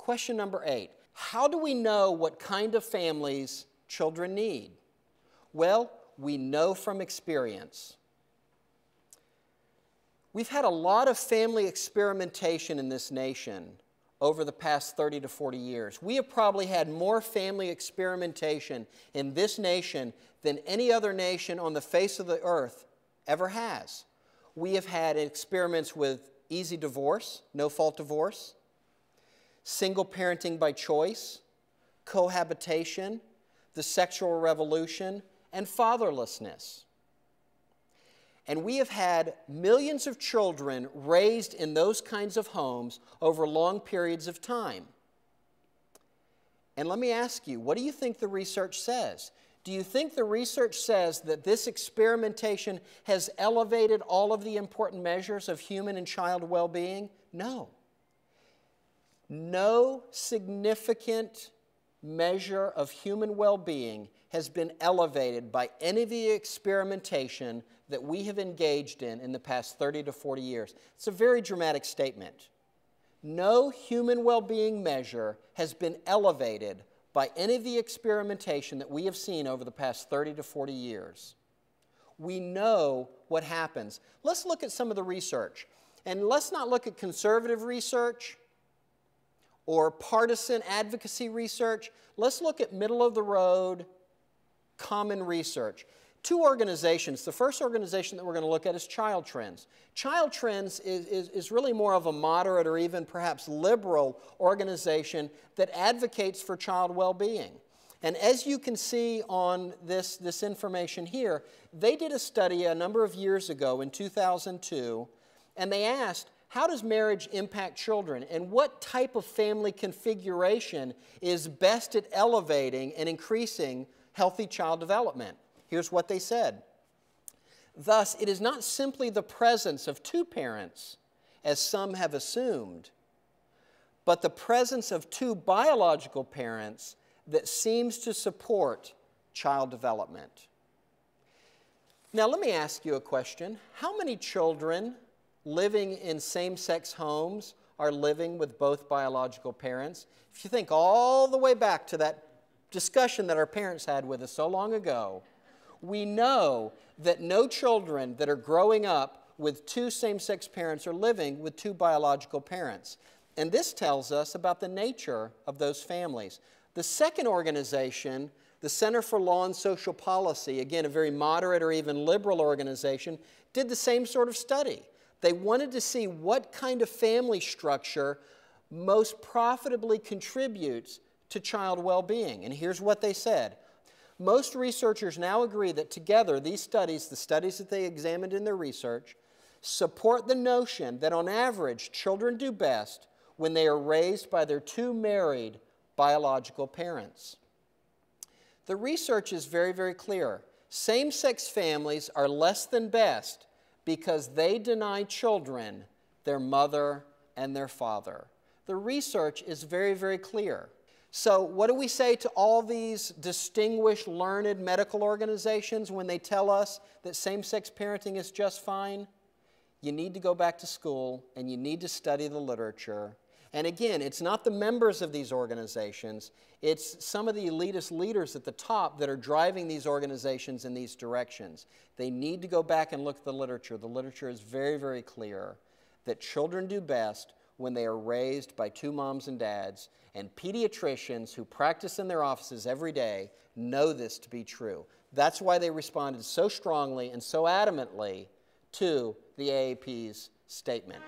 Question number 8. How do we know what kind of families children need? Well, we know from experience. We've had a lot of family experimentation in this nation over the past 30 to 40 years. We have probably had more family experimentation in this nation than any other nation on the face of the earth ever has. We have had experiments with easy divorce, no-fault divorce, single parenting by choice, cohabitation, the sexual revolution, and fatherlessness. And we have had millions of children raised in those kinds of homes over long periods of time. And let me ask you, what do you think the research says? Do you think the research says that this experimentation has elevated all of the important measures of human and child well-being? No. No significant measure of human well-being has been elevated by any of the experimentation that we have engaged in the past 30 to 40 years. It's a very dramatic statement. No human well-being measure has been elevated by any of the experimentation that we have seen over the past 30 to 40 years. We know what happens. Let's look at some of the research. And let's not look at conservative research or partisan advocacy research. Let's look at middle-of-the-road, common research. Two organizations. The first organization that we're going to look at is Child Trends. Child Trends is really more of a moderate or even perhaps liberal organization that advocates for child well-being. And as you can see on this information here, they did a study a number of years ago in 2002, and they asked, how does marriage impact children, and what type of family configuration is best at elevating and increasing healthy child development? Here's what they said. Thus, it is not simply the presence of two parents, as some have assumed, but the presence of two biological parents that seems to support child development. Now, let me ask you a question. How many children living in same-sex homes are living with both biological parents? If you think all the way back to that discussion that our parents had with us so long ago, we know that no children that are growing up with two same-sex parents are living with two biological parents. And this tells us about the nature of those families. The second organization, the Center for Law and Social Policy, again, a very moderate or even liberal organization, did the same sort of study. They wanted to see what kind of family structure most profitably contributes to child well-being. And here's what they said. Most researchers now agree that together these studies, the studies that they examined in their research, support the notion that on average children do best when they are raised by their two married biological parents. The research is very, very clear. Same-sex families are less than best because they deny children their mother and their father. The research is very, very clear. So what do we say to all these distinguished, learned medical organizations when they tell us that same-sex parenting is just fine? You need to go back to school and you need to study the literature. And again, it's not the members of these organizations, it's some of the elitist leaders at the top that are driving these organizations in these directions. They need to go back and look at the literature. The literature is very, very clear that children do best when they are raised by two moms and dads, and pediatricians who practice in their offices every day know this to be true. That's why they responded so strongly and so adamantly to the AAP's statement.